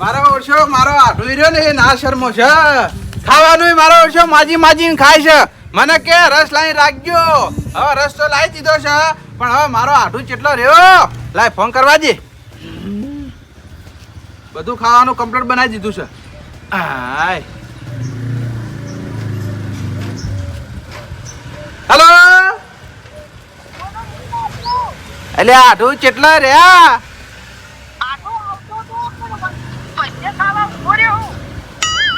મારો ઓછો મારો આઢું રહ્યો ને એ ના શર્મો છે ખાવાનું મારો ઓછો માજીને ખાય છે મને કે રસ લાવી રાખજો હવે રસ તો લાવી દીધો છે પણ હવે મારો આઢું કેટલો રહ્યો લાય ફોન કરવા દે બધું ખાવાનું કમ્પ્લીટ બનાવી દીધું છે હાય હેલો એટલે આઢું કેટલા રહ્યા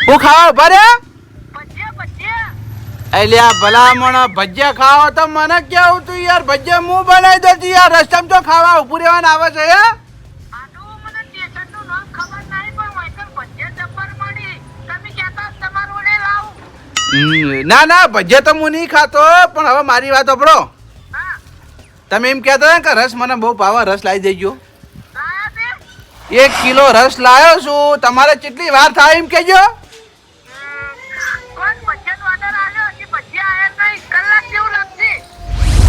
હું ખાવા ઉભા રે અલ્યા ભલામણ ભજીયા ખાવા તો મને કેવું તું યાર ભજીયા હું બનાવી દઉં યાર રસ્તામાં તો ખાવા ઉભું રહેવાનું આવે છે ના ના ભજીયા તો હું નહીં ખાતો પણ હવે મારી વાત સાંભળો તમે એમ કહેતા કે રસ મને બહુ ભાવે રસ લાવી દેજો 1 કિલો રસ લાવ્યો છું તમારે કેટલી વાર થાય એમ કેજો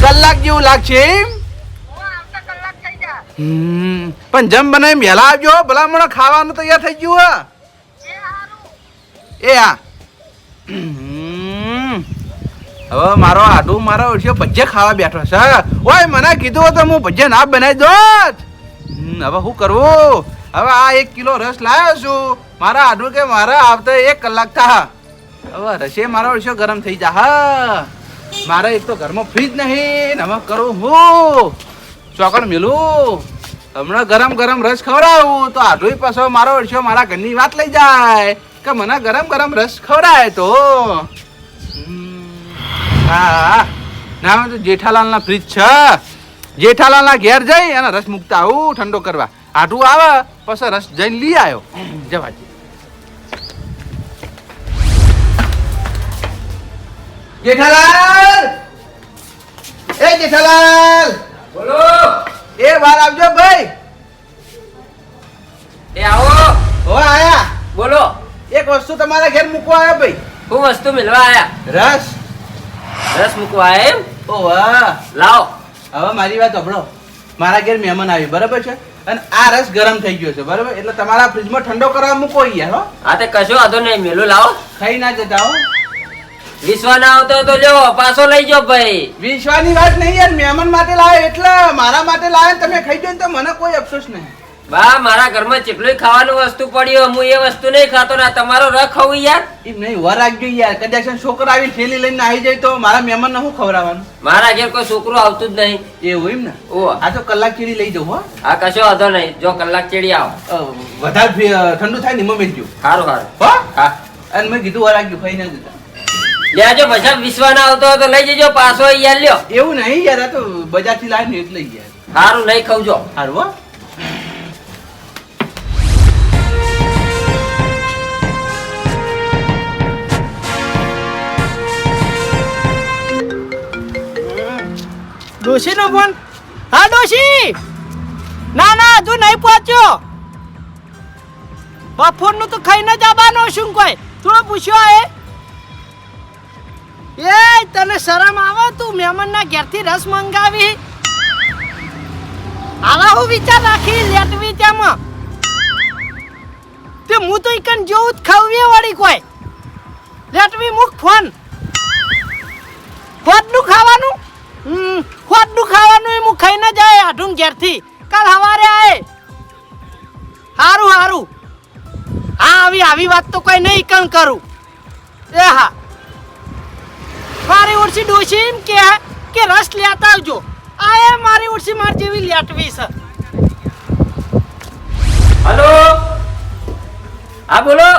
કલાક જેવું લાગશે એમ પણ જમ બનાવી વહેલા આવજો ભલામણ ખાવાનું તૈયાર થઈ ગયું એ હા હવે મારો આઢું મારો ઓછો ભજીયા ખાવા બેઠો છે ઓય મને કીધું તો હું ભજીયા ના બનાવી દોત હવે શું કરવું હવે આ 1 કિલો રસ લાવ્યો છું મારા આઢું કે મારા આવતા 1 કલાક થા હવે રસે મારો ઓછો ગરમ થઈ જા હા મારે એક તો ઘરમાં ફ્રીજ નહીં હવે કરું હું ચોકડ મેલું હમણાં ગરમ ગરમ રસ ખવડાવું તો આઢું પાછો મારો ઓછો મારા ઘરની વાત લઈ જાય કે મને ગરમ ગરમ રસ ખવડાય તો હા ના તો જેઠાલાલના ફ્રીજ છે જેઠાલાલના ઘેર જઈ અને રસ મૂકતા આવું ઠંડો કરવા આઢું આવે પછી રસ જઈને લઈ આવ્યો જવાજી જેઠાલાલ એ જેઠાલાલ બોલો એ બહાર આવજો ભાઈ એ આવો હો આયા બોલો એક વસ્તુ તમારા ઘેર મૂકવા આવ્યો ભાઈ હું વસ્તુ મિલવા આયા રસ મૂકવા આયા એમ ઓ વાહ લાવો હવે મારી વાત સાંભળો મારા ઘેર મહેમાન આવી બરાબર છે અને આ રસ ગરમ થઈ ગયો છે બરાબર એટલે તમારા ફ્રીજમાં ઠંડો કરવા મૂકો યાર હો હા તે કશો વાંધો નહીં મેલું લાવો ખાઈ ના જતા હો વિશ્વા ના આવતો તો લ્યો પાછો લઈ જાઓ ભાઈ વિશ્વાની વાત નહીં યાર મહેમાન માટે લાવે એટલે મારા માટે લાવે તમે ખાઈ જાય તો મને કોઈ અફસોસ નહીં બા મારા ઘરમાં જેટલું ખાવાનું વસ્તુ પડ્યું હું એ વસ્તુ નહીં ખાતો ને તમારો રખ ખાવું યાર એમ નહીં વર રાખજો યાર કદાચ છોકરો આવી થેલી લઈને આવી જાય તો મારા મહેમાન ને શું ખવડાવવાનું મારા ઘેર કોઈ છોકરું આવતું જ નહીં એવું એમ ને ઓ આ તો કલાક ચીડી લઈ જાઉં હો આ કશો વાંધો નહીં જો કલાક ચેડી આવો વધારે ઠંડુ થાય ને મેં જો સારું સારું હો હા અને મેં કીધું વર રાખજો ખાઈ ના જતા લેજો પછી વિશ્વા ના આવતો હોય તો લઈ જજો પાછો યાર લ્યો એવું નહીં યાર આ તો બજાર થી લાવે ને એટલે યાર સારું નહીં ખાવજો સારું હો ડોશી નો ફોન હા ડોશી ના તું નહીં પહોંચ્યો બપોર નું તો ખાઈને જ આવવાનો શું કોઈ તું પૂછ્યો એ તને શરમ આવે તું મહેમાન ના ઘેર થી રસ મંગાવી આવા હું વિચાર રાખી લેટવી તેમાં તે હું તો ઈકન જેવું જ ખાવી વાળી કોઈ લેટવી મુક ફોન ખોટનું ખાવાનું ખોટનું ખાવાનું એ હું ખાઈને જાય આઢું ઘેરથી કાલ સવારે આય હારું હા આવી વાત તો કોઈ નહીં કણ કરું એ હા મારી ઉડસી ડોશી એમ કે રસ લેતા આવજો આ એ મારી ઉડસી માર જેવી લેટવી છે હલો હા બોલો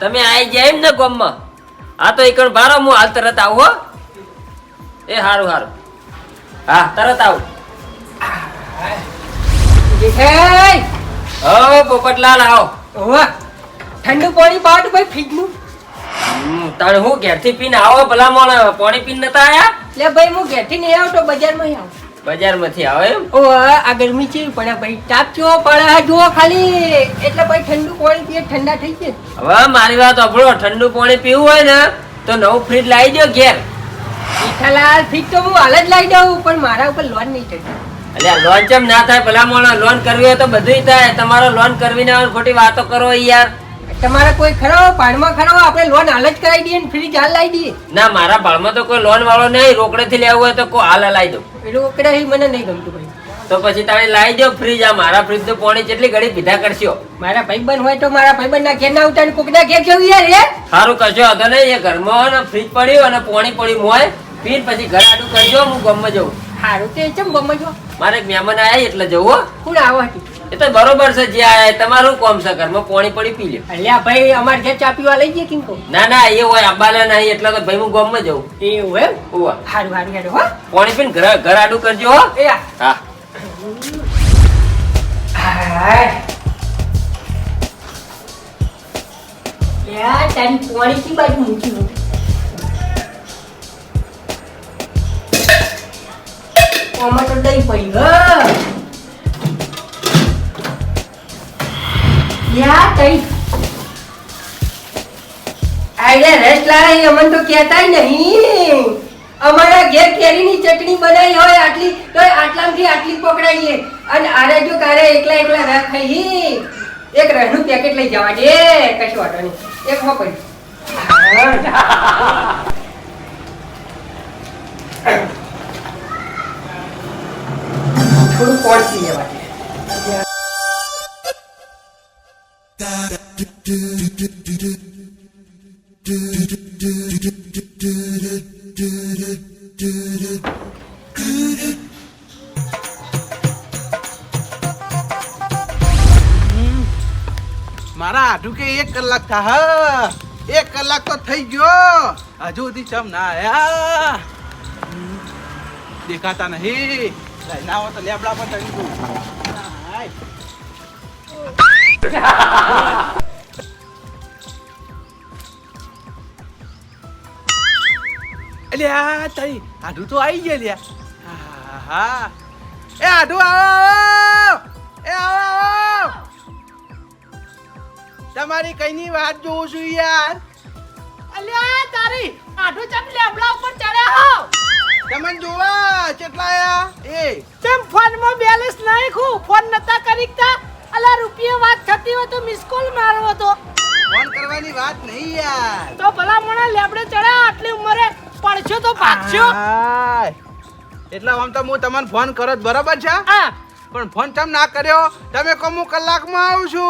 તમે આવી જાય એમ ને ગામમાં હા તો એકણ બારો હું હાલ તરત આવું હો એ હારું હા તરત આવું પોપટલાલ આવો ઠંડુ પાણી પાડ ભાઈ ફ્રીજ નું તારે હું ઘેરથી પીને આવો ભલા મોણ પાણી પીને નતા આયા લે ભાઈ હું ઘેરથી નહીં આવતો બજારમાં આવું બજારમાંથી આવે એમ ઓ આ ગરમી ચેવી પડે ભાઈ તાપ ચેવો પડે જુઓ ખાલી એટલે ભાઈ ઠંડુ પાણી પીએ ઠંડા થઈ જાય હવે મારી વાત સાંભળો ઠંડુ પાણી પીવું હોય ને તો નવું ફ્રીજ લાવી દો ઘેર જેઠાલાલ ફ્રીજ તો હું હાલ જ લાવી દઉં પણ મારા ઉપર લોન નહીં ચડતી અલ્યા લોન ચમ ના થાય ભલા મોણા લોન કરવી હોય તો બધુંય થાય તમારો લોન કરવી ના હોય ખોટી વાતો કરો યાર તમારે કોઈ ખરો પાડમાં ખરો આપણે લોન હાલ જ કરાવી દઈએ ને ફ્રીજ હાલ લાવી દઈએ ના મારા ભાળમાં તો કોઈ લોન વાળો નહીં રોકડેથી લેવું હોય તો કોઈ હાલ લાવી દઉં એટલે ઓકડા મને નહીં ગમતું ભાઈ તો પછી તમે લાવી દો ફ્રીજ આ મારા ફ્રીજ તો પોણી કેટલી ઘડી પીધા કરશો મારા ભાઈબંધ હોય તો મારા ભાઈબંધ ના ઘેર ના આવતા ને કોકના ઘેર જવું યાર હે સારું કશો હતો નહીં એ ઘરમાં ને ફ્રીજ પડ્યું અને પોણી પડ્યું મોય પીને પછી ઘર આડું કરજો હું ગમમાં જઉં સારું તે ચમ ગમે છો મારે એક મહેમાન આયા એટલે જવું હો. કોણ આવો હતી એ તો બરોબર છે જે આયા તમારું કોમ છે ઘરમાં પોણી પડી પી લ્યો અલ્યા ભાઈ અમારે ઘેર ચા પીવા લઈ જઈએ કેમ કહું ના ના એ હોય આબાલા નહીં એટલે તો ભાઈ હું ગમમાં જઉં એવું એમ ઉવા સારું સારું હેડો હો પોણી પીને ઘર આડું કરજો હો. એ આ. હા હાય. યાર તારી પોણી કી બાજુ મૂકી હોય આમાં તો દહીં પડી યાર તઈ આઈડિયા રેસ્ટ લાવે અમન તો કહેતાય નહીં અમારા ઘેર કેરીની ચટણી બનાવી હોય આટલી તો આટલામાંથી આટલી પકડાઈએ અને આરે જો કારે એકલા એકલા રસ ખાઈ એક રસનું પેકેટ લઈ જવા દે કશું વાંધો નહીં એક હો પડી થોડું કોણ પી લેવા દે મારા આઠું કે 1 કલાક થા 1 કલાક તો થઈ ગયો હજુ સુધી ચમ ના આયા દેખાતા નહીં ના હોય તો લેબડા પર ચડી ગયું અલ્યા તારી આઢું તો આવી ગયા લ્યા હા એ આઢું આવો એ આવો તમારી કઈની વાત જોઉં છું યાર અલ્યા તારી આઠું ચમ લેબડા ઉપર ચડ્યા હો તમને જોવા કેટલા આયા એ ચમ ફોનમાં બેલેન્સ નાખ્યું ફોન નતા કરીકતા અલા રૂપિયા વાત થતી હોય તો મિસ કોલ મારવો તો ફોન કરવાની વાત નહીં યાર તો ભલા મોણા લેબડે ચડ્યા આટલી ઉંમરે પડશો તો ભાગશો હાય. એટલે આમ તો હું તમને ફોન કરો જ બરાબર છે હા પણ ફોન ચમ ના કર્યો તમે કહો હું કલાકમાં આવું છું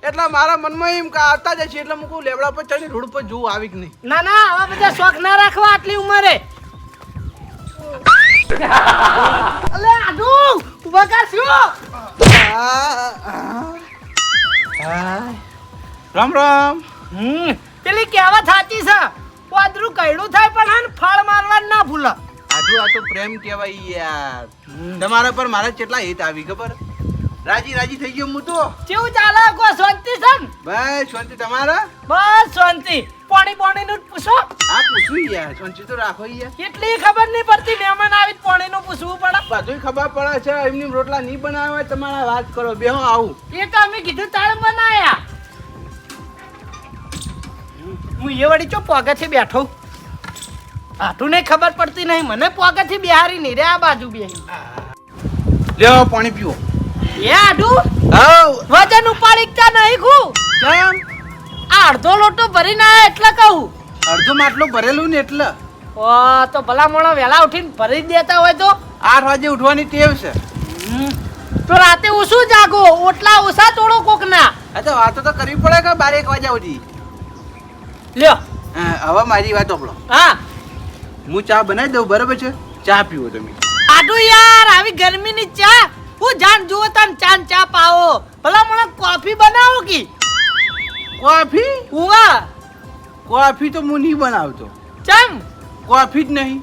એટલે મારા મનમાં એમ કે આવતા જ છે એટલે હું કહું લેબડા પર ચડી રોડ પર જોવું આવી કે નહીં ના ના આવા બધા શોખ ના રાખવા આટલી ઉંમરે અલે આડુ ઉભા કર શું રામ રામ પેલી કહેવત સાચી છે પાદરું કઈડું થાય પણ હાન ફળ મારવા ના ભૂલે આજુ આ તો પ્રેમ કહેવાય યાર તમારા પર મારા કેટલા હિત આવી ખબર રાજી રાજી થઈ ગયો હું તો કેવું ચાલે કો શાંતિ છે ને બસ શાંતિ તમારા બસ શાંતિ પાણી નું પૂછો હા પૂછ્યું યાર શાંતિ તો રાખો યાર કેટલી ખબર નહીં પડતી મહેમાન આવી પાણી નું પૂછવું પડે બધું ખબર પડે છે એમની રોટલા નહીં બનાવે હોય તમારા વાત કરો બેહો આવું એ તો અમે કીધું તાળ બનાયા હું એ વળી ચો પોગેથી બેઠો આટું નહીં ખબર પડતી નહીં મને પોગેથી બિહારી નહીં રે આ બાજુ બેહી લ્યો પાણી પીવો એ આડું હાઉ વજન ઉપાડીકતા નહીં ખું કેમ આ અડધો લોટો ભરીને આયા એટલે કહું અડધો માટલું ભરેલું ને એટલે ઓ તો ભલા મોણો વહેલા ઉઠીને ભરી જ દેતા હોય તો 8 વાગે ઉઠવાની ટેવ છે તો રાતે ઓછું જાગો ઓટલા ઓછા તોડો કોક ના આ તો વાતો તો કરવી પડે કે 12 વાગ્યા સુધી લ્યો હવે મારી વાત સાંભળો હા હું ચા બનાવી દઉં બરાબર છે ચા પીવો તમે આડું યાર આવી ગરમીની ચા હું જાણ જુઓ તન ચા પાવો ભલા મને કોફી બનાવો કી કોફી ઉવા કોફી તો હું નહીં બનાવતો ચમ કોફી જ નહીં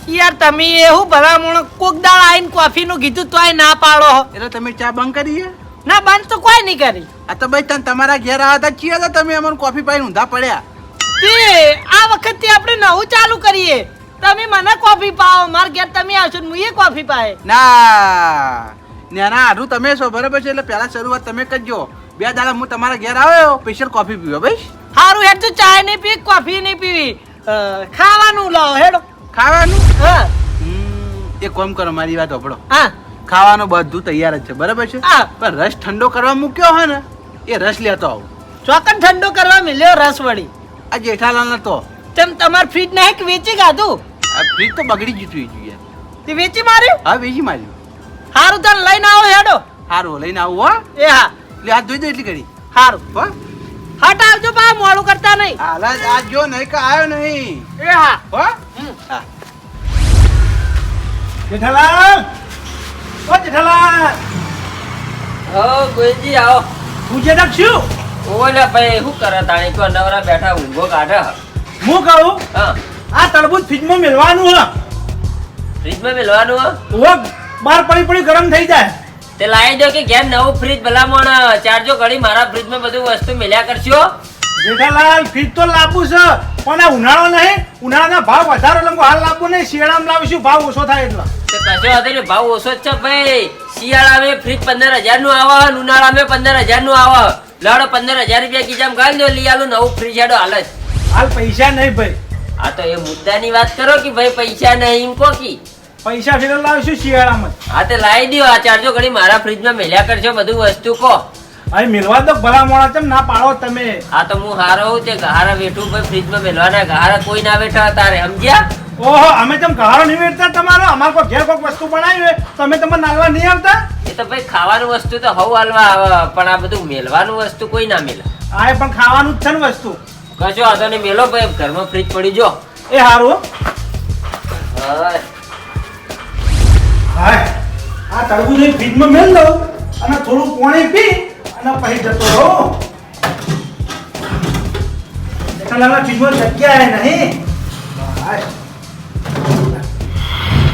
યાર તમે એવું ભલા મને કોક દાળ આઈને કોફી નું કીધું તોય ના પાડો એટલે તમે ચા બંધ કરી ના બંધ તો કોઈ નહીં કરી આ તો ભાઈ તને તમારા ઘેર આવ્યા હતા ચિયા હતા તમે અમને કોફી પાઈને ઊંધા પડ્યા તે આ વખતે આપણે નવું ચાલુ કરીએ તમે મને કોફી પાવો માર ઘેર તમે આવશો ને હું એ કોફી પાએ ના નાના આડું તમે છો બરાબર છે એટલે પહેલા શરૂઆત તમે કરજો 2 દાડા હું તમારા ઘેર આવ્યો સ્પેશિયલ કોફી પીવો ભાઈ સારું હેડ તો ચાય નહીં પી કોફી નહીં પીવી ખાવાનું લાવો હેડો ખાવાનું હા એક કામ કરો, મારી વાત સાંભળો. હા ખાવાનું બધું તૈયાર જ છે, બરાબર છે? હા. પણ રસ ઠંડો કરવા મૂક્યો હોય ને, એ રસ લેતો આવું. ચોકન ઠંડો કરવા મિલ્યો રસ વળી. આ જેઠાલાલ નતો, તેમ તમાર ફ્રીજ નહીં કે વેચી કાઢું? આ ફ્રીજ તો બગડી જતું યાર. તે વેચી માર્યું? હા, વેચી માર્યું. હારું તાર લઈને આવો હેડો. હારું, લઈને આવું હો. એ હા એટલે હાથ ધોઈ દો એટલી કરી હારું. હો. હટ આવજો પા, મોડું કરતા નહીં. હાલ જ આ જો નહીં કે આવ્યો નહીં. એ હા હો. હા. જેઠાલાલ, ઓ જેઠાલાલ, હો ગોવિંદજી આવો. તું જે શું? ઓલે ભાઈ શું કરે તાણી કો નવરા બેઠા ઊંઘો કાઢે. હું કહું હા આ તરબૂચ ફ્રીજમાં મેળવાનું હ. ફ્રીજમાં મેલવાનું હો? ઓ બાર પડી પડી ગરમ થઈ જાય. તે લાવી દો કે ઘેર નવું ફ્રીજ ભલામણ ચારજો ઘડી મારા ફ્રીજમાં બધું વસ્તુ મેલ્યા કરશો. જેઠાલાલ ફ્રીજ તો લાવવું છે પણ આ ઉનાળો નહીં, ઉનાળાના ભાવ વધારો એટલે હાલ લાવવું નહીં, શિયાળામાં લાવીશું ભાવ ઓછો થાય એટલે. તે કશો વાંધો નહીં, ભાવ ઓછો જ છે ભાઈ. શિયાળામાં ફ્રીજ 15,000 નું આવે, ઉનાળામાં 15,000 નું આવે. લાડો 15,000 રૂપિયા કીજામ ગાળ દો, લઈ આલો નવું ફ્રીજ હેડો હાલ જ. હાલ પૈસા નહીં ભાઈ, આ તો એ મુદ્દાની વાત કરો કે ભાઈ પૈસા નહીં એમ કો કી. પૈસા ફેર લાવીશું શિયાળામાં. હા તે લાવી દો, આ ચારજો ઘડી મારા ફ્રીજમાં મેલ્યા કરશો બધું વસ્તુ કો. અહીં મેળવા દો ભલા મોણા, ચમ ના પાડો તમે. આ તો હું હારો હું તે ગહારા વેઠું ભાઈ ફ્રીજમાં મેલવાના, ગહારા કોઈ ના વેઠા તારે સમજ્યા. ઓહો અમે ચમ કહારો નહીં વેચતા તમારો, અમારે કોઈ ઘેર કોઈ વસ્તુ બનાવી હોય તમે તમારે નાલવા નહીં આવતા. એ તો ભાઈ ખાવાનું વસ્તુ તો હવ હાલવા આવે, પણ આ બધું મેલવાનું વસ્તુ કોઈ ના મેલે. આ પણ ખાવાનું જ છે ને વસ્તુ. કશો વાંધો નહીં, મેલો ભાઈ ઘરમાં ફ્રીજ પડી જો. એ હારું. હા હાય આ તરબૂચ ફ્રીજમાં મેલ દઉં અને થોડું પાણી પી અને પછી જતો રહો. જેઠાલાલના ફ્રીજમાં જગ્યા નહીં. હાય.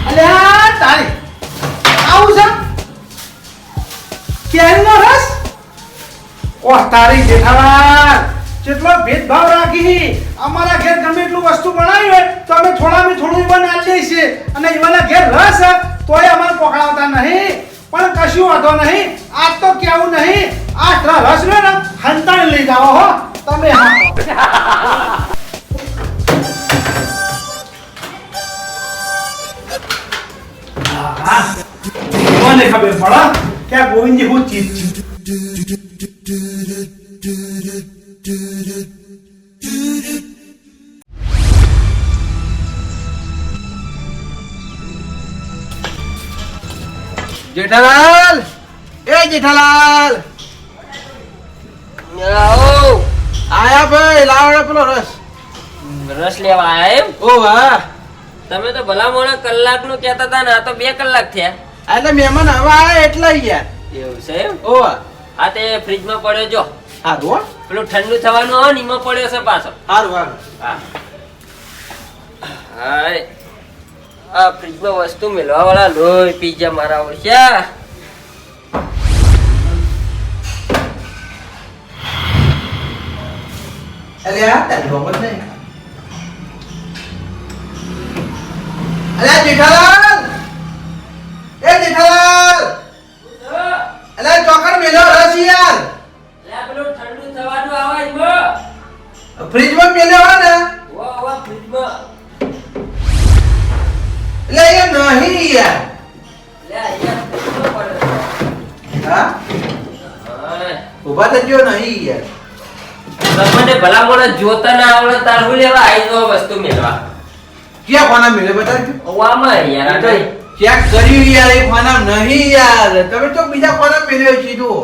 અલ્યા તારી આવું છે કેરીનો રસ. ઓહ તારી જેઠાલાલ જેટલો ભેદભાવ રાખી. અમારા ઘેર ગમે એટલું વસ્તુ બનાવી હોય તો અમે થોડામાં થોડું બનાવી દઈએ છીએ અને એવાના ઘેર રસ તોય અમારે પકડાવતા નહીં. પણ કશું વાંધો નહીં, આજ તો કેવું નહીં, આ રસ ને હંતાણી લઈ જાઓ હો તમે. હા મને ખબર પડે કે આ ગોવિંદજી હું ચીજ છે. જેઠાલાલ, એ જેઠાલાલ, આવો. આયા ભાઈ, લાવડે પેલો રસ. રસ લેવા આયા એમ? ઓ વાહ. તમે તો ભલા મોણા કલાકનું કહેતા હતા ને, આ તો 2 કલાક થયા. એટલે મહેમાન હવે આયા એટલે યાર. એવું છે એમ? ઓ વાહ. આ તે ફ્રીજમાં પડ્યો જો, હારું હો. પેલું ઠંડુ થવાનું હોય ને એમાં પડ્યો છે પાછો. હારું હારું. હા હાય. આ ફ્રીજમાં વસ્તુ મેળવા વાળા લોહી પીજા મારા ઓળખ્યા. અલ્યા તારી ગમત નહીં. અલ્યા જેઠાલાલ, એ જેઠાલાલ, અલ્યા ચોકડ મેલો રસ યાર. લે પેલું ઠંડુ થવાનું આવે એમાં. ફ્રીજમાં મેલ્યો હોય ને વો ફ્રીજમાં. એટલે એ નહીં યાર. લે અહીંયા ફ્રીજમાં પડ્યો. હા, હાય. ઉભા થજો નહીં યાર. તમને ભલા મોણા જોતા ના આવડે તાર હું લેવા આવી જો વસ્તુ મેળવા. ક્યાં કોના મેલે બતાવજો. ઓવામાં યાર આ કઈ. ચેક કર્યું યાર, એ કોના નહીં યાર. તમે તો બીજા કોના મેલ્યો સીધું.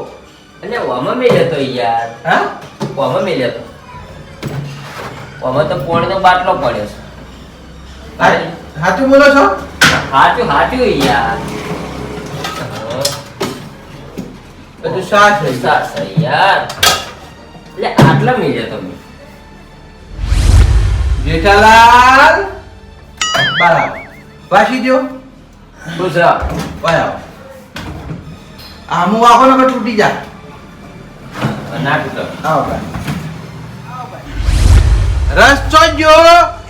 અને ઓમાં મેલ્યો તો યાર. હા, ઓમાં મેલ્યો તો. ઓમાં તો પોણીનો બાટલો પડ્યો છે. સાચું બોલો છો? હાચું હાચું યાર. બધું સાચ છે. સાસ યાર. એટલે આટલા મેલ્યો તમે. જેઠાલાલ, બરાબર. પાછી દો. ગુજરાત. બરાબર. આમું આખો નકર તૂટી જા. ના તૂટો. આવો ભાઈ. રસ ચોજો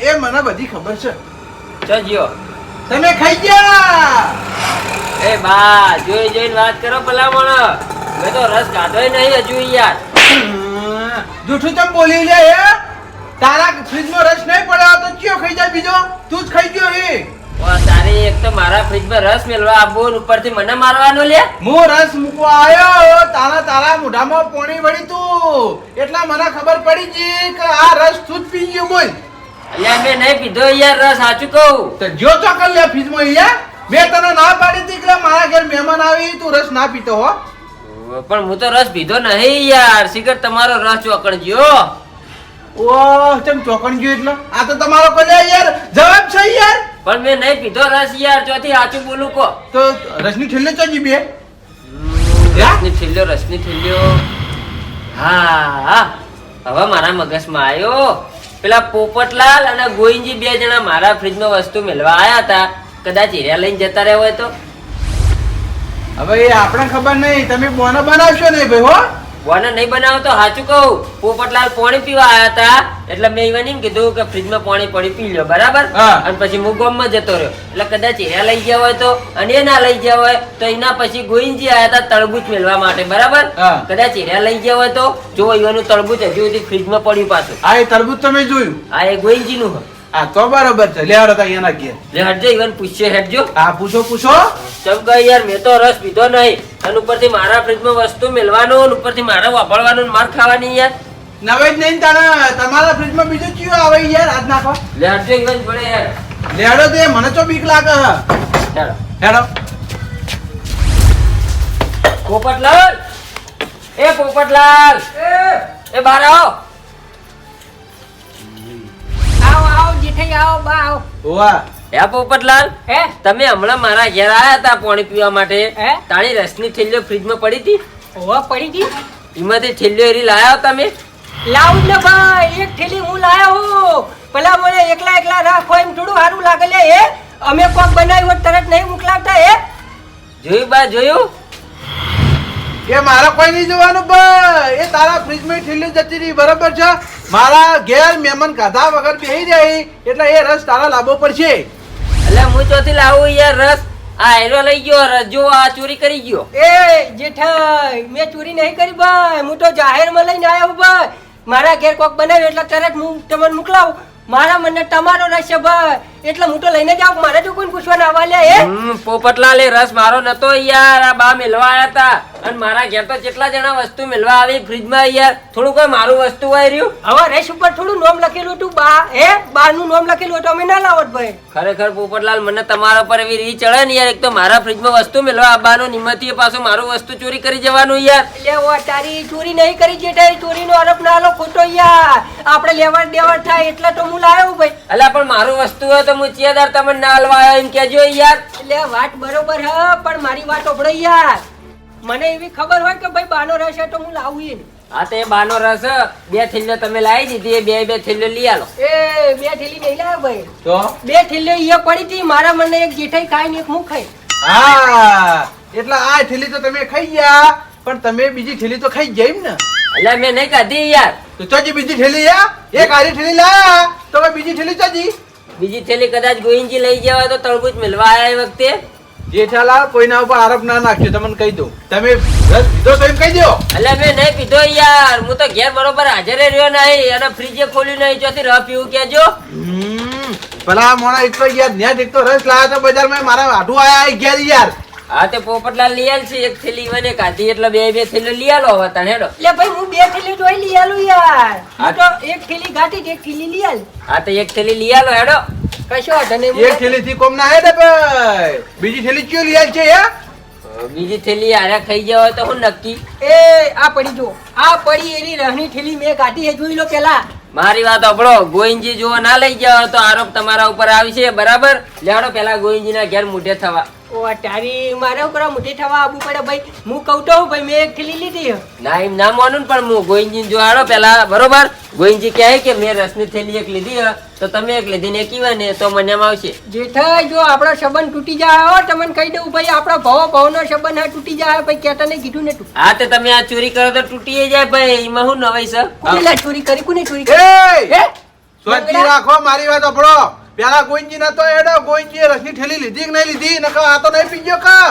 એ મને બધી ખબર છે. ચજ્યો. તમે ખાઈ ગયા. એ બા જોઈ જોઈને વાત કરો ભલા મોણો. મેં તો રસ ગાધોય નહીં હજુ યાર. જૂઠું ચમ બોલી લે એ. તારા ફ્રીજમાં રસ નહીં પડ્યો તો કયો ખાઈ જાય બીજો? તું જ ખાઈ ગયો એ. ઓ તારી એક તો મારા ફ્રીજમાં રસ મેળવા આપવો ને ઉપરથી મને મારવાનો લે. હું રસ મૂકવા આવ્યો તારા મોઢામાં પોણી વળી તું એટલે મને ખબર પડી ગઈ કે આ રસ તું જ પી ગયો બોલ. અલ્યા મેં નહીં પીધો યાર રસ, સાચું કહું. તો જો ચોકલ લે ફ્રીજમાં અહીંયા મેં તને ના પાડી હતી કે મારા ઘર મહેમાન આવી તું રસ ના પીતો હો. પણ હું તો રસ પીધો નહીં યાર, શીખર તમારો રસ ચોકણ ગયો. ઓહ ચમ ચોકણ ગયો એટલે આ તો તમારો કોઈ યાર જવાબ છે યાર. પણ મેં નહીં પીધો રસ યાર, ચોથી સાચું બોલું કો. તો રસની ઠેલે ચોજી બે રસની થેલીઓ હા હવે મારા મગજમાં આવ્યો. પેલા પોપટલાલ અને ગોવિંદજી બે જણા મારા ફ્રીજમાં વસ્તુ મેળવા આયા હતા, કદાચ હીરા લઈને જતા રહ્યા હોય તો. હવે એ આપણે ખબર નહીં, તમે બોના બનાવશો ને ભાઈ હો. બોને નહીં બનાવો તો સાચું કહું, પોપટલાલ પાણી પીવા આયા હતા એટલે મેં even એમ કીધું કે ફ્રીજમાં પાણી પડી પી લો બરાબર. હા. અને પછી હું ગામમાં જતો રહ્યો એટલે કદાચ હીરા લઈ ગયા હોય તો, અને એ ના લઈ ગયા હોય તો એના પછી ગોવિંદજી આયા હતા તરબૂચ મેળવા માટે બરાબર. હા. કદાચ હીરા લઈ ગયા હોય તો જો એવાનું તરબૂચ હજુ સુધી ફ્રીજમાં પડ્યું પાછું. આ એ તરબૂચ તમે જોયું? આ એ ગોવિંદજી નું આ તો બરોબર છે. લે આવડો અહીંયાના ઘેર. લે હટજો, ઇવન પૂછશે હેઠજો. હા પૂછો પૂછો. ચમ કે યાર મેં તો રસ પીધો નહીં અને ઉપરથી મારા ફ્રીજમાં વસ્તુ મેળવાનું અને ઉપરથી મારે વાપરવાનું ને માર ખાવાની યાર. નવે જ નહીં તારા તમારા ફ્રીજમાં બીજું ચિયો આવે યાર હાથ નાખો. લે હટજો ઇવન જોડે યાર. લેડો તે મને તો બીક લાગે. ચાલો હેડો. પોપટલાલ, એ પોપટલાલ, એ બહાર આવો. આવો આવો જેઠાઈ આવો બા આવો. ઓવા હે પોપટલાલ, હે તમે હમણાં મારા ઘેર આયા હતા પાણી પીવા માટે, હે? તાણી રસની થેલીઓ ફ્રીજમાં પડી હતી, ઓવા પડી ગઈ. એમાંથી થેલીઓ એરી લાયા હો તમે. લાવું ને ભાઈ, એક થેલી હું લાયો હું. પેલા મને એકલા રાખો એમ થોડું સારું લાગે લે. હે અમે કોક બનાવ્યું હોત તરત નહીં મોકલાવતા. હે જોયું બા જોયું? એ મારા કોઈ નહીં જોવાનું ભાઈ. એ તારા ફ્રીજમાં ઠેલી જતી રહી બરાબર છે. મારા ઘેર મહેમાન ખાધા વગર બેહી જાય એટલે એ રસ તારા લાવવો પડશે. એટલે હું ચોથી લાવું યાર રસ? આ હેરો લઈ ગયો રસ, જો આ ચોરી કરી ગયો. એ જેઠાઈ મેં ચોરી નહીં કરી ભાઈ, હું તો જાહેરમાં લઈને આવ્યો ભાઈ. મારા ઘેર કોક બનાવ્યું એટલે તરત હું તમને મોકલાવું. મારા મને તમારો રસ છે ભાઈ એટલે હું તો લઈને જાઉં. મારે જો કોઈ પૂછવાના આવવા લે. હે પોપટલાલ એ રસ મારો નતો યાર, આ બા મેલવા આયા હતા અને મારા ઘેર તો કેટલા જણા વસ્તુ મેલવા આવી ફ્રીજમાં યાર. થોડું કોઈ મારું વસ્તુ હોય રહ્યું. હવે રસ ઉપર થોડું નામ લખેલું હતું બા. હે બા નું નામ લખેલું હતું અમે ના લાવત ભાઈ. ખરેખર પોપટલાલ મને તમારા પર એવી રી ચડે ને યાર. એક તો મારા ફ્રીજમાં વસ્તુ મેલવા આવવાનો નિમતી પાછું મારું વસ્તુ ચોરી કરી જવાનું યાર. એટલે ઓ તારી ચોરી નહીં કરી જેઠાઈ, ચોરીનો આરોપ ના લો ખોટો યાર. આપણે લેવડ દેવડ થાય એટલે તો હું લાવ્યો ભાઈ. અલા પણ મારું વસ્તુ હોય તો હું ચિયાદાર તમને ના હલવા આવ્યો એમ કેજો યાર. એટલે વાત બરોબર હ, પણ મારી વાત ઓભળો યાર. મને એવી ખબર હોય કે ભાઈ બાનો રસ છે તો હું લાવું એને. આ તે બાનો રસ બે થેલીઓ તમે લાવી દીધી, એ બે થેલીઓ લઈ આલો. એ બે થેલી નહીં લાવ્યો ભાઈ. તો બે થેલીઓ ઈ પડી હતી. મારા મને એક જેઠાઈ ખાઈ ને એક હું ખાઈ. હા એટલે આ ઠેલી તો તમે ખાઈ ગયા પણ તમે બીજી ઠેલી તો ખાઈ જાય એમ ને. એટલે મેં નહીં ખાધી યાર. તો ચોજી બીજી ઠેલી યા એક આરી ઠેલી લાયા તો હવે બીજી ઠેલી ચોજી. બીજી થેલી કદાચ ગોવિંદજી લઈ ગયા હોય તો તરબૂચ મેલવા આવ્યા એ વખતે. જેઠાલાલ કોઈના ઉપર આરોપ ના નાખજો. તમને કહી દઉં તમે રસ પીધો તો એમ કહી દો. એટલે મેં નહીં પીધો યાર, હું તો ઘેર બરોબર હાજર રહ્યો નહીં અને ફ્રીજે ખોલ્યું નહીં. ચોથી રફ પીવું કેજો. પેલા મોણા એક તો યાર ન્યા એક તો રસ લાયા તો બજારમાં મારા આઢું આયા ઘેર યાર. હા તે પોપટલાલ લઈ આલ છે એક થેલી મને કાઢી એટલે બે થેલીઓ લઈ આલો હવે તને હેડો. એટલે ભાઈ હું બે થેલી જોઈ લઈ આલું યાર. હું તો એક થેલી ગાંઠી એક થેલી લઈ આલ. હા તો એક થેલી લઈ આલો હેડો. કશો વાંધો નહીં. એક ઠેલી થી કોમ ના હે ને ભાઈ. બીજી ઠેલી કયો લઈ આલ છે યાર? બીજી થેલી આરે ખાઈ જાય હોય તો હું નક્કી. એ આ પડી જો, આ પડી એની રહની થેલી મેં કાઢી હે, જોઈ લો પેલા. મારી વાત સાંભળો, ગોવિંદજી જો ના લઈ જાવ તો આરોપ તમારા ઉપર આવશે બરાબર. લેડો પેલા ગોવિંદજી ના ઘેર મુઠે થવા. ઓ તારી મારા ઉપર મુઠી થવા આબુ પડે ભાઈ. હું કહું તો ભાઈ મેં એક થેલી લીધી. ના એમ ના માનું પણ હું ગોવિંદજી જો આડો પેલા બરોબર. ગોવિંદજી કહે કે મેં રસની થેલી એક લીધી તો તમે એક લીધી ને કીવા ને તો મને એમ આવશે. જેઠાઈ જો આપણો સંબંધ તૂટી જાય હો, તમને કહી દઉં ભાઈ. આપણો ભાવનો સંબંધ હા તૂટી જાય ભાઈ. કેતા નહીં કીધું ને તું. હા તે તમે આ ચોરી કરો તો તૂટી જાય ભાઈ. એમાં શું નવાઈ છે? કોને લા ચોરી કરી? કોને ચોરી કરી? એ હે સ્વચ્છ રાખો મારી વાત સાંભળો. પેલા ગોવિંદજી નતો એડો. ગોવિંદજીએ રસની ઠેલી લીધી કે નહીં લીધી? નકર આ તો નહીં પીજો કા.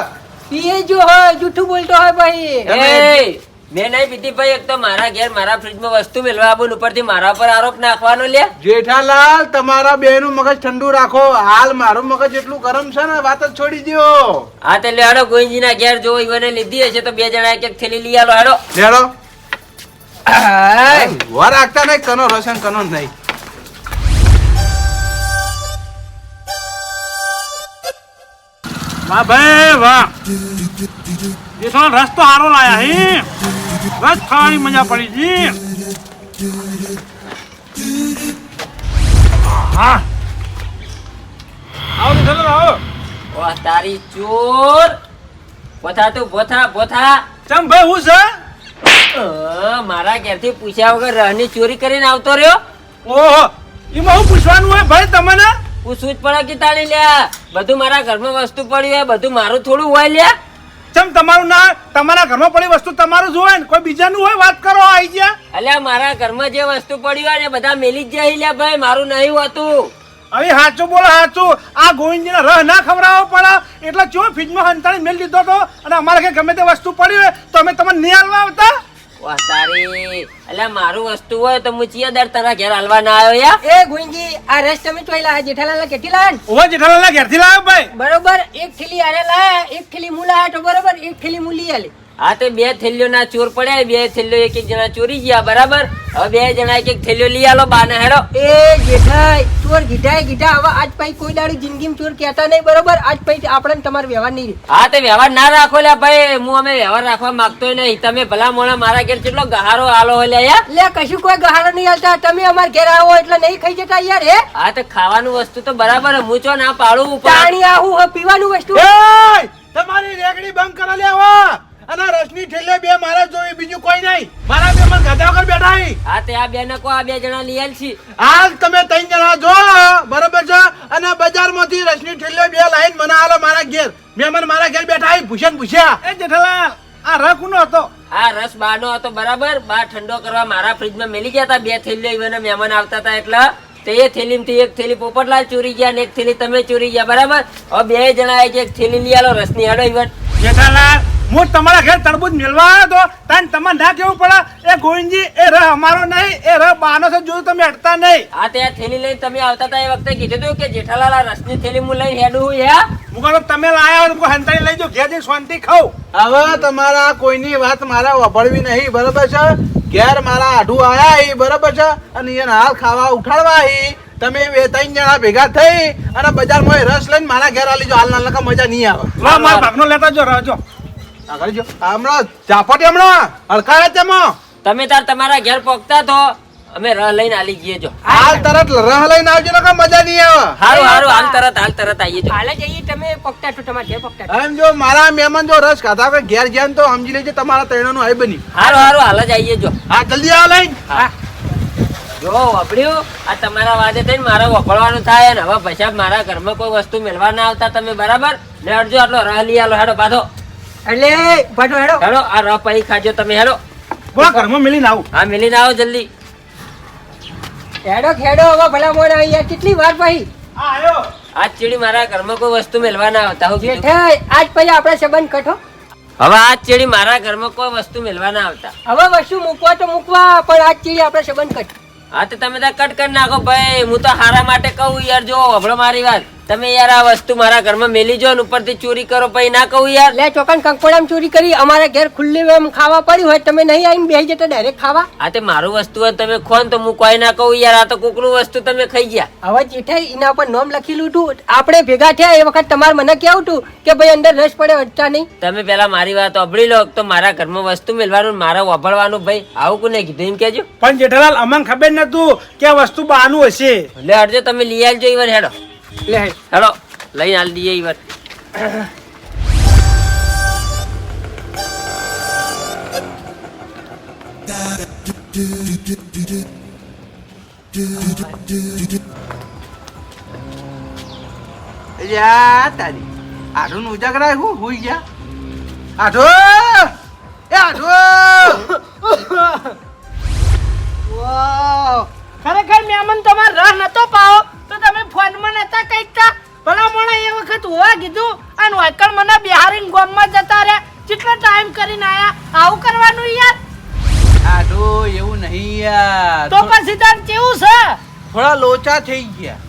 પીએ જો હોય જૂઠું બોલતો હોય ભાઈ. એ મેં નહીં પીધી ભાઈ. એક તો મારા ઘેર મારા ફ્રીજમાં વસ્તુ મેળવા આવું ઉપરથી મારા પર આરોપ નાખવાનો લે. જેઠાલાલ તમારા બેનું મગજ ઠંડુ રાખો. હાલ મારું મગજ એટલું ગરમ છે ને વાત જ છોડી દ્યો. હા તે લે હેડો ગોવિંદજીના ઘેર જો ઈવને લીધી હશે તો બે જણા એક એક થેલી લઈ આલો હેડો. લેડો વાર રાખતા નહીં. કનો રોશન કનો નહીં. વાહ ભાઈ વાહ, જેઠાલાલ રસ તો સારો લાયા હે. રસ ખાવાની મજા પડી જી. હા આવો જેઠાલાલ આવો. વાહ તારી ચોર. પોથા તું પોથા પોથા. ચમ ભાઈ હું છે? મારા ઘેરથી પૂછ્યા વગર રહની ચોરી કરીને આવતો રહ્યો. ઓહો, એમાં હું પૂછવાનું હોય ભાઈ તમને? પૂછવું જ પડે કે તાણી લ્યા. બધું મારા ઘરમાં વસ્તુ પડી હોય બધું મારું થોડું હોય લ્યા. ચમ તમારું ના, તમારા ઘરમાં પડી વસ્તુ તમારું જ હોય ને કોઈ બીજાનું હોય? વાત કરો આઈ ગયા. અલ્યા મારા ઘરમાં જે વસ્તુ પડી હોય ને બધા મેલી જ જાય લ્યા ભાઈ, મારું નહીં હોતું. હવે સાચું બોલો સાચું. આ ગોવિંદજીને રહ ના ખવડાવવો પડે એટલે ચો ફ્રીજમાં હંતાણી મેલ દીધો તો, અને અમારે કે ગમે તે વસ્તુ પડી હોય તો અમે તમને નહીં હાલવા આવતા. વાહ તારી. અલ્યા મારું વસ્તુ હોય તો હું ચિયા દર તારા ઘેર હાલવા ના આવ્યો યા. એ ગોવિંદજી, આ રસ તમે ચોઈ લાયા? જેઠાલાલ કેટલી લાયા? ઓવા જેઠાલાલ ઘેરથી લાવ્યો ભાઈ. બરોબર, એક થેલી આરે લાયા, એક થેલી હું લાયા તો બરોબર, એક થેલી હું લઈ આલી. હા તે બે થેલીઓના ચોર પડ્યા, બે થેલીઓ એક એક જણા ચોરી ગયા બરાબર. હવે બે જણા એક એક થેલીઓ લઈ આલો બાને હેડો. એ જેઠાઈ, ચોર ગીઢાય ગીઢા. હવે આજ પછી કોઈ દાડો જિંદગીમાં ચોર કહેતા નહીં બરોબર. આજ પછી આપણે તમારો વ્યવહાર નહીં રહે. હા તે વ્યવહાર ના રાખો લ્યા ભાઈ. હું અમે વ્યવહાર રાખવા માંગતો નહીં. તમે ભલા મોણા મારા ઘેર કેટલો ગહારો આલો હો લ્યા યાર. લે કશું કોઈ ગહારો નહીં હાલતા. તમે અમાર ઘેર આવો એટલે નહીં ખાઈ જતા યાર. હે હા તે ખાવાનું વસ્તુ તો બરાબર હું ચો ના પાડું ઉપર. પાણી આવું હે, પીવાનું વસ્તુ. એય, તમારી રેગડી બંધ કરો લેવા. અને રસની ઠેલે બે મારા જોઈ, બીજું કોઈ નહીં. મારા બે મન ગાધા વગર બેઠા હી. હા તે આ બે ને કો આ બે જણા લઈ આલ છી. હાલ તમે ત્રણ જણા જો બરોબર છે, અને બજારમાંથી રસની ઠેલે બે લાઈન મને આલો મારા ઘેર. મહેમાન મારા ઘેર બેઠા હી, પૂછ્યા. એ જેઠાલાલ, આ રહ કોનો હતો? આ રસ બાનો હતો બરાબર. બા ઠંડો કરવા મારા ફ્રીજમાં મેલી ગયા હતા. બે થેલીઓ ઈવને મહેમાન આવતા હતા એટલે તે એ થેલીમાંથી એક થેલી પોપટલાલ ચોરી ગયા ને એક થેલી તમે ચોરી ગયા બરાબર. હવે બે જણા એક થેલી લઈ આલો રસની હેડો ઈવન. જેઠાલાલ, હું તમારા ઘેર તરબૂચ મેળવા આવ્યો તો તાન તમને ના કેવું પડે? એ ગોવિંદજી, એ રહ અમારો નહીં, એ રહ બાનો છે. જોયું તમે હટતા નહીં. હા તે આ થેલી લઈને તમે આવતા હતા એ વખતે કીધું હતું કે જેઠાલાલ આ રસની થેલી હું લઈને હેડું હું યા. હું કહું તમે લાયા હોય તો હંતાઈ લઈ જાઓ, ઘેર જઈને શાંતિ ખાવ. હવે તમારા કોઈની વાત મારા વફળવી નહીં બરોબર છે. ઘેર મારા આઢું આયા હી બરોબર છે, અને એને હાલ ખાવા ઉઠાડવા હી. તમે બે ત્રણ જણા ભેગા થઈ અને બજારમાં રસ લઈને મારા ઘેર આલી જો. હાલ ના લખા મજા નહીં આવે. લો મારા ભાગનો લેતા જો, રહેજો. આગળ જો. હમણાં ચાપટી હમણાં હડકાયા તેમાં. તમે તાર તમારા ઘેર પોકતા તો અમે રહ લઈને આલી જઈએ જો. હાલ તરત રહ લઈને આવજો ને મજા નહીં આવે. હારું હારું હાલ તરત આવીએ જો. હાલે જઈએ તમે પકતા છો, તમારા ઘેર પકતા છો. એમ જો મારા મહેમાન જો રસ ખાતા હોય ઘેર ગયા ને તો સમજી લેજો તમારા ત્રણનું આઈ બની. હારું હારું હાલ જ આવીએ જો. હા જલ્દી આવો લઈને. હા જો વપડ્યું. આ તમારા વાદે થઈને મારે વપડવાનું થાય ને હવે પછી મારા ઘરમાં કોઈ વસ્તુ મેળવા ના આવતા તમે બરાબર. ને અડજો આટલો રહ લઈ આલો હેડો પાછો. એટલે ભાટો હેડો. હેડો આ રહ પડી ખાજો તમે હેડો. બોલા ઘરમાં મિલીને આવું. હા મિલીને આવો જલ્દી. હેડો ખેડો. હવે ભલા મોણ આવી યાર, કેટલી વાર પછી. હા આયો. આજ ચીડી મારા ઘરમાં કોઈ વસ્તુ મેળવા ના આવતા. હું કીધું જેઠાઈ, આજ પછી આપણે સંબંધ કઠો. હવે આજ ચીડી મારા ઘરમાં કોઈ વસ્તુ મેળવા ના આવતા. હવે વસ્તુ મૂકવા તો મૂકવા, પણ આજ ચીડી આપણે સંબંધ કઠ. હા તો તમે ત્યાં કટ કરી નાખો ભાઈ. હું તો હારા માટે કહું યાર. જો હભળો મારી વાત. તમે યાર આ વસ્તુ મારા ઘરમાં મેલી જો ને ઉપરથી ચોરી કરો પછી ના કહું યાર. લે ચોકન કંકોડામાં ચોરી કરી અમારા ઘેર ખુલ્લી એમ ખાવા પડી હોય, તમે નહીં આવીને બેસી જતા ડાયરેક્ટ ખાવા. આ તે મારું વસ્તુ હોય તમે ખો ને તો હું કોઈ ના કહું યાર. આ તો કોકનું વસ્તુ તમે ખાઈ ગયા. હવે જેઠાઈ એના પર નામ લખેલું હતું. આપણે ભેગા થયા એ વખત તમારે મને કેવું હતું કે ભાઈ અંદર રસ પડે અડતા નહીં. તમે પેલા મારી વાત સાંભળી લો. તો મારા ઘરમાં વસ્તુ મેળવાનું મારે વાપરવાનું ભાઈ. આવું કોને કીધું એમ કેજો. પણ જેઠાલાલ, અમને ખબર નતું કે આ વસ્તુ બહાનું હશે. લે અડજો તમે લઈ આવજો ઈવન હેડો. લે હેડો લઈને આલી દઈએ ઈવન. તારી આઢું નું ઉજાગરા હું હુઈ ગયા. આઢો એ આઢો. વાહ, ખરેખર મહેમાન તમારે રહ નતો પાવો તો તમે ફોનમાં નતા કહેતા. ભલા મોણા એ વખત હોવા કીધું અને વાયકણ મને બિહારીને ગામમાં જતા રહ્યા. કેટલો ટાઈમ કરીને આયા. આવું કરવાનું યાર. યાર તો પછી તાર કેવું છે થોડા લોચા થઈ ગયા.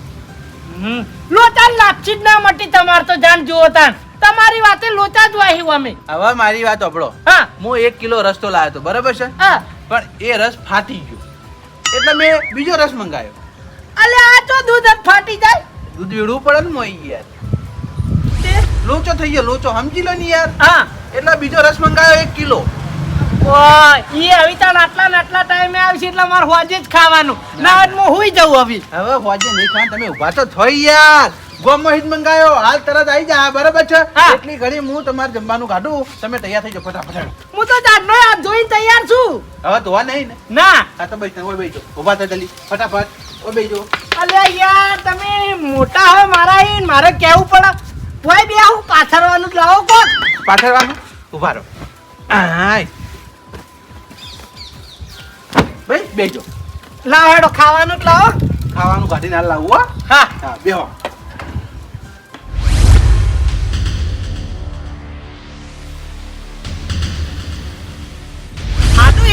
લોચા લાપસી જ ના મટી તમાર તો જાણ જુઓ તાન તમારી વાતે લોચા જ વાહી અમે હવે મારી વાત સાંભળો. હા હું 1 કિલો રસ તો લાવ્યો હતો બરાબર છે, હા પણ એ રસ ફાટી ગયો એટલે મેં બીજો રસ મંગાવ્યો. અલે આ તો દૂધ જ ફાટી જાય દૂધ વેડવું પડે ને મોઈ યાર, તે લોચો થઈ ગયો લોચો, સમજી લો ને યાર. હા એટલે બીજો રસ મંગાવ્યો 1 કિલો. ઓય ઈ હવે તાન આટલા ને આટલા ટાઈમે આવશે એટલે માર હોજે જ ખાવાનું ના જ હું હુઈ જાઉં હવે હવે હોજે નહીં ખાન, તમે ઊભા તો થઈ યાર. ગોમમાં જ મંગાવ્યો, હાલ તરત આવી જા બરાબર છે. હા. એટલી ઘડી હું તમારે જમવાનું કાઢું, તમે તૈયાર થઈ જાઓ ફટાફટ. હું તો જાતનો આ જોઈને તૈયાર છું હવે ધોવા નહીં ને? ના હા તો ભાઈ તમે બેજો, ઊભા તો જલ્દી ફટાફટ ઓ બેજો. અલે યાર તમે મોટા હો મારા ઈ મારે કેવું પડે કોઈ બે હું પાછળવાનું જ લાવો કોક પાછળવાનું ઊભા રહો. આય ભાઈ બેજો, લાવો હેડો ખાવાનું જ લાવો ખાવાનું કાઢીને હાલ લાવું હો. હા હા બેહો.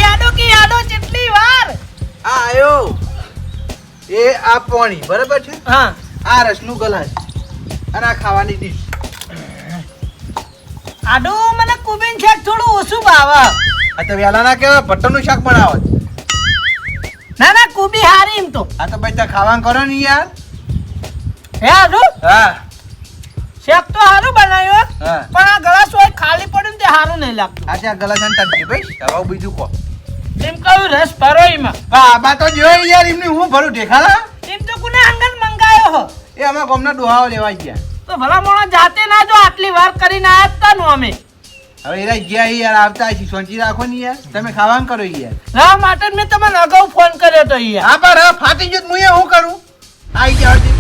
આડો કે આડો કેટલી વાર આ આયો એ આ પાણી બરાબર છે, હા આ રસનું ગલાસ અને આ ખાવાની ડીશ. આડો મને કુબીન શાક થોડું ઓછું ભાવે આ તો વેલા ના કેવા પટ્ટરનું શાક બનાવો. ના ના કુબી હારી એમ તો આ તો ભાઈ ત્યાં ખાવાનું કરો ને યાર. હે આડો હા શાક તો હારું બનાવ્યો હા. પણ આ ગ્લાસ હોય ખાલી પડ્યું ને તે હારું નહીં લાગતું આજે આ ગલાસ અને તરજી ભાઈ હવે બીજું કહો. એમ કહું રસ ભરો એમાં બાબા તો જોઈ યાર, એમની હું ભરું ઢેખાલા. એમ તો કોને આંગણ મંગાયો હો એ અમે ગામના ડોહાઓ લેવા ગયા. તો ભલા મોણા જાતે ના જો આટલી વાર કરીને આયા તા નું અમે હવે એરા ગયા યાર, આવતા હશે સોંચી રાખો ને યાર, તમે ખાવાનું કરો યાર. ના માટે જ મેં તમને અગાઉ ફોન કર્યો તો યાર હા પણ હવે ફાટી ગયો તો હું શું કરું? આવી ગયા હતી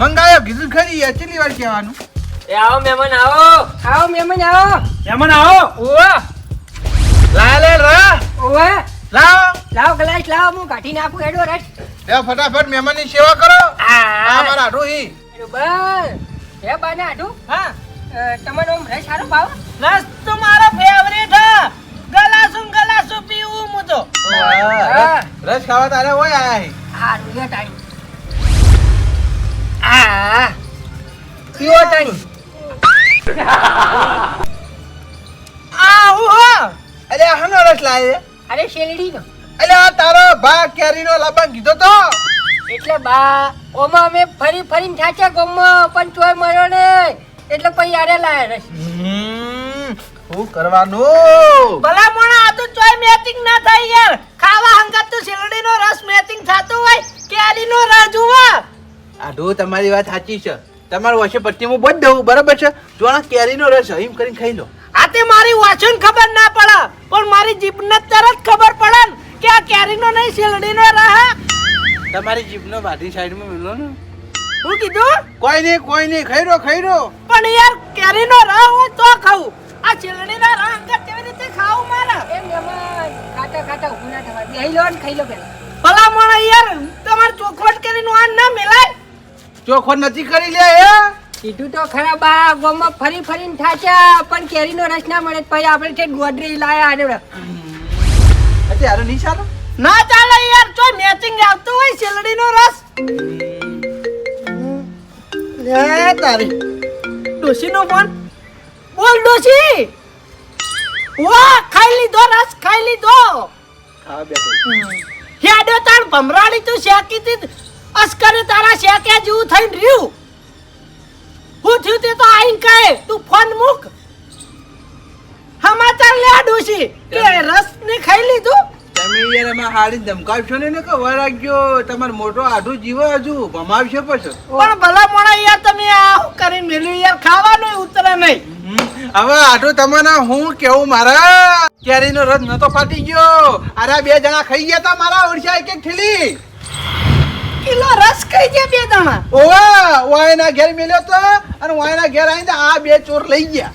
મંગાયો કીધું ખરી યાર, કેટલી વાર કહેવાનું. એ આવો મહેમાન આવો. આવો મહેમાન આવો એમાં આવો. ઓવા લાય લે રા ઓવે લાવ લાવ ગ્લાસ લાવ હું કાઢી નાખું હેડો રસ લે ફટાફટ મહેમાનની સેવા કરો. આ મારા આઢું હી. બરોબર હે બાને આડું હા તમને આમ રસ સારો ભાવ રસ તો મારો ફેવરેટ હે ગલાસું પીવું હું તો રસ ખાવા તારે હોય આયા હી. હારું લે ટાઈમ આ પીવો ટાણી આ હું હો અરે આ હાનો રસ લાય? અરે શેરડી નો અરે આ તારો ભા કેરીનો લાબાન કીધો તો. એટલે બા ઓમાં અમે ફરી ફરીને થાચા ગમમાં પણ ચોય મળ્યો ને એટલે પછી આરે લાયા રસ શું કરવાનું? ભલા મોણા આ તો ચોય મેચિંગ ના થાય યાર ખાવા હંગાત તો શેરડીનો રસ મેચિંગ થતો હોય કેરીનો રસ જુઓ આઢું તમારી વાત સાચી છે, તમારું વચ્ચે પટ્ટી હું બંધ દઉં બરાબર છે. જો આ કેરીનો રસ એમ કરીને ખાઈ લો. આ તે મારી વાચન ખબર ના પડે પણ મારી જીભને તરત ખબર પડે ને કે આ કેરીનો નહીં શેરડીનો રહ તમારી જીભનો બાટી સાઈડમાં મિલો ને. હું કીધું કોઈ નહીં ખાઈ રો. પણ યાર કેરીનો રહ હોય તો ખાવું આ શેરડીના રહ અંગત કેવી રીતે ખાવું મારે એમ એમાં ખાતા ખાતા ઊભું ના થવા દે લો ને ખાઈ લો પેલા ભલા મોણા યાર તમારે ચોખવટ કરીને આ ના મેલાય ચોખો નથી કરી લે હે. કીધું તો ખરા બા ગોમાં ફરી ફરીને થાચા પણ કેરીનો રસ ના મળે પછી આપણે છે ગોદરી લાયા આને અત્યારે નહીં ચાલો. ના ચાલે યાર ચોય મેચિંગ આવતું હોય શેરડીનો રસ લે તારી ડોશીનો ફોન બોલ ડોશી વાહ ખાઈ લીધો રસ ખાઈ લીધો ખાવા બેઠો. હેડો તાણ ભમરાડી તું શેકી તી અસ્કરે તારા શેક્યા જેવું થઈને રહ્યું હું થયું તે તો આઈન કહે તું ફોન મૂક સમાચાર લે ડોશી કે રસ ને ખાઈ લીધું તમે યાર એમાં હાડી ધમકાવશો ને કે વરાગ્યો તમારો મોટો આઢું જીવો હજુ ભમાવશે પછી. પણ ભલા મોણા યાર તમે આ શું કરીને મેલ્યું યાર ખાવાનું ઉતરે નહીં હવે આઢું તમને હું કેવું મારા કેરીનો રસ નતો ફાટી ગયો. અરે 2 જણા ખાઈ ગયા તા મારા ઓરછા એક ઠેલી. કિલો રસ ખાઈ ગયા 2 જણા ઓવા વાયના ઘેર મેલ્યો તો અને વાયના ઘેર આવીને આ 2 ચોર લઈ ગયા.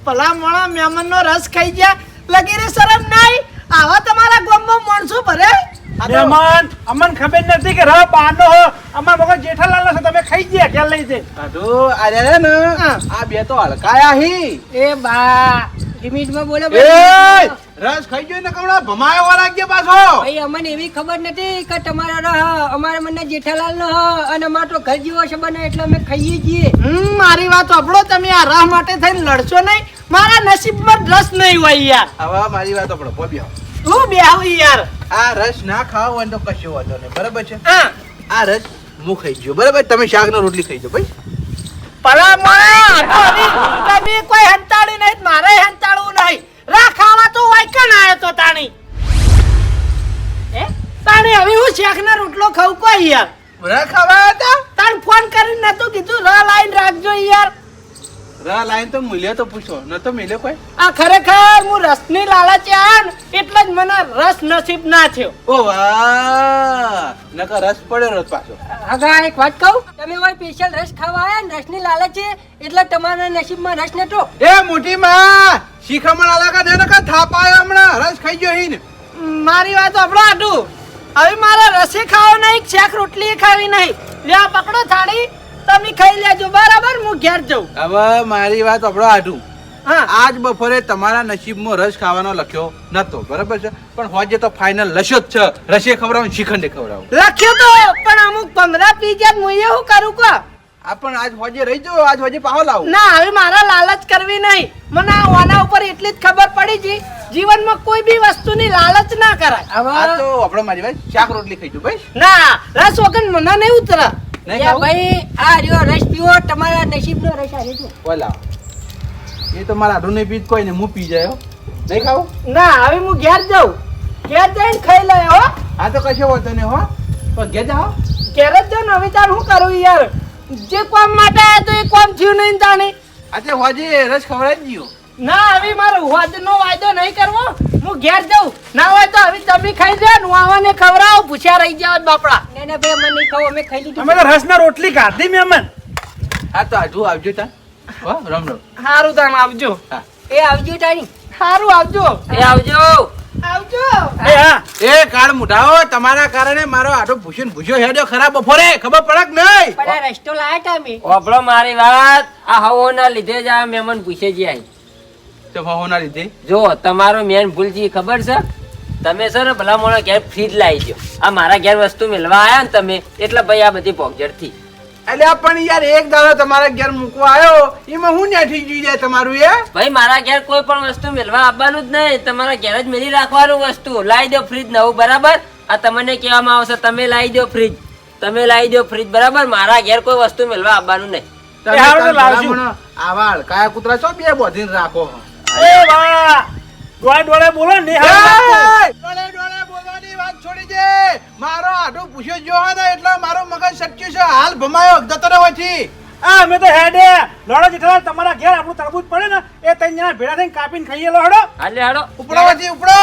ભલા મોણા મહેમાનનો રસ ખાઈ ગયા લગીરે શરમ નહીં આવા તમારા ગામમાં માણસો ભરે મહેમાન અમને ખબર નથી કે રા બાનો હો અમાર મગર જેઠાલાલ છે તમે ખાઈ ગયા ખ્યાલ નહીં છે. આઢું આરે ને આ 2 તો હલકાયા હી. એ બા લિમિટમાં બોલો એ રસ ખાઈ ગયો ને કમળા ભમાયો લાગ્યો પાછો. ભાઈ અમને એવી ખબર નથી કે તમારા અમારા મને જેઠાલાલ નો અને અમાર તો ઘર જેવો છે બને એટલે અમે ખાઈએ છીએ. મારી વાત સાંભળો, તમે આ રસ માટે થઈને લડશો નહીં. મારા નસીબમાં રસ નહીં હોય યાર. હવે મારી વાત આપણો બોબ્યો. હું બેહું યાર. આ રસ ના ખાવ હોય તો કશો વાંધો નહીં, બરાબર છે. હા આ રસ હું ખાઈ ગયો, બરાબર. તમે શાક ને રોટલી ખાઈ જાઓ ભાઈ. તમે કોઈ હંતાડી નહીં, મારે હંતાડવું નહીં. ખાવા તો હોય કણ આયો તો તાણી તાણી હવે હું શેખ ને રોટલો ખાઉં કોઈ યાર. રા ખાવા હતા તાણ ફોન કરીને નતું કીધું ર લાઈન રાખજો યાર. રા લાઈન તો મૂલ્ય તો પૂછો ન તો મિલે કોઈ. આ ખરેખર હું રસની લાલચે આયા ને એટલે જ મને રસ નસીબ ના થયો. ઓ વાહ, નકર રસ પડ્યો રોજ પાછો. આગા એક વાત કહું, તમે હોય સ્પેશિયલ રસ ખાવા આયા ને રસની લાલચ છે એટલે તમારા નસીબમાં રસ નતો. એ મોટી માં શીખમણ આલાકા દે નકર થાપાયો હમણાં રસ ખાઈ ગયો હીને. મારી વાત આપણો આટું. હવે મારે રસે ખાવો નહીં, શેખ રોટલી ખાવી નહીં. લે આ પકડો થાળી, તમે ખાઈ લેજો બરાબર. હું ઘેર જઉં. હવે મારી વાત આપણો આટું. હા આજ બપોરે તમારા નસીબમાં રસ ખાવાનો લખ્યો નતો, બરાબર છે. પણ હોજે તો ફાઇનલ લસ્યો જ છે. રસે ખવડાવું, શ્રીખંડે ખવડાવું. લખ્યું તો પણ અમુક 15 પી જાય હું એવું કરું કો. આ પણ આજ હોજે રહી જાઓ, આજ હોજે પાહો લાવું. ના હવે મારા લાલચ કરવી નહીં. મને આના ઉપર એટલી જ ખબર પડી છે, જીવનમાં કોઈ બી વસ્તુની લાલચ ના કરાય. આ તો આપણો મારી ભાઈ શાક રોટલી ખાઈ જાઉં ભાઈ. ના રસ વગર મને નહીં ઉતરે. નહીં યા ખાવું? ભાઈ આ રહ્યો રસ પીવો, તમારા નસીબનો રસ આ રહ્યો. ઓલા એ તો મારા આડું નહીં પીત કોઈ ને, હું પી જાય હો. નહીં ખાવું? ના હવે હું ઘેર જાઉં. ઘેર જઈને ખાઈ લે હો. આ તો કશો વાંધો નહીં હો. પણ ઘેર જાઓ. ઘેર જ જાઉં ને. હવે તાર હું કરું યાર? જે કામ માટે આયા તો એ કામ થયું નહીં તાણી. આજે હોજે રસ ખવડાવી જ ગયો. ના હવે મારો હોદનો વાયદો નહીં કરવો. હું ઘેર જાઉં. ના હોય તો હવે તમે ખાઈ જા ને, હું આવાને ખવડાવું. પૂછ્યા રહી જાવ બાપડા. ના ના ભાઈ અમે નહીં ખાવું, અમે ખાઈ લીધું. અમે તો રસના રોટલી ખાધી મહેમાન. હા તો આજુ આવજો તા. હો રમ રમ. સારું તાણ આવજો. હા એ આવજો તારી. સારું આવજો. એ આવજો. આવજો. એ હા એ કાળ મુઢાઓ, તમારા કારણે મારો આટો ભૂસ્યો ને ભૂસ્યો હેડ્યો ખરાબ બપોરે. ખબર પડે કે નહીં? પણ આ રસ્તો લાયા તા અમે. ઓભળો મારી વાત. આ હવોના લીધે જ આ મહેમાન પૂછે છે આઈ. તો ભાવોના લીધે જો તમારો મેન ભૂલ છે ખબર છે? તમે છે ને ભલા મોણા ઘેર ફ્રીજ લાવી દો. આ મારા ઘેર વસ્તુ મેળવા આયા ને તમે, એટલે ભાઈ આ બધી પોકજડ થી. એટલે પણ યાર એક દાડો તમારા ઘેર મૂકવા આવ્યો, એમાં હું નેઠી જોઈ જાય તમારું એ. ભાઈ મારા ઘેર કોઈ પણ વસ્તુ મેળવા આવવાનું જ નહીં. તમારા ઘેર જ મેળી રાખવાનું વસ્તુ. લાવી દો ફ્રીજ નવું, બરાબર? આ તમને કહેવામાં આવશે તમે લાવી દો ફ્રીજ, તમે લાવી દો ફ્રીજ, બરાબર? મારા ઘેર કોઈ વસ્તુ મેળવા આવવાનું નહીં. તમે એ હારું તો કાલ લાવજો. ભલામણ આવા હડકાયા કૂતરા છો બે બોધીને રાખો. એ વાહ ડોળે ડોળે બોલો ને એય! ડોલે ડોલે બોલવાની વાત છોડી દે. મારો આટો પૂછ્યો જો ને એટલે મારો મગજ સટક્યું છે. હાલ ભમાયો જતો રહ્યો હોયથી. આ અમે તો હેડે લોડો જેઠાલાલ તમારા ઘેર આપણું તરબૂચ પડે ને એ ત્રણ જણા ભેળા થઈને કાપીને ખાઈએ લો હડો. હાલે હાલો. ઉપડો હોયથી ઉપડો.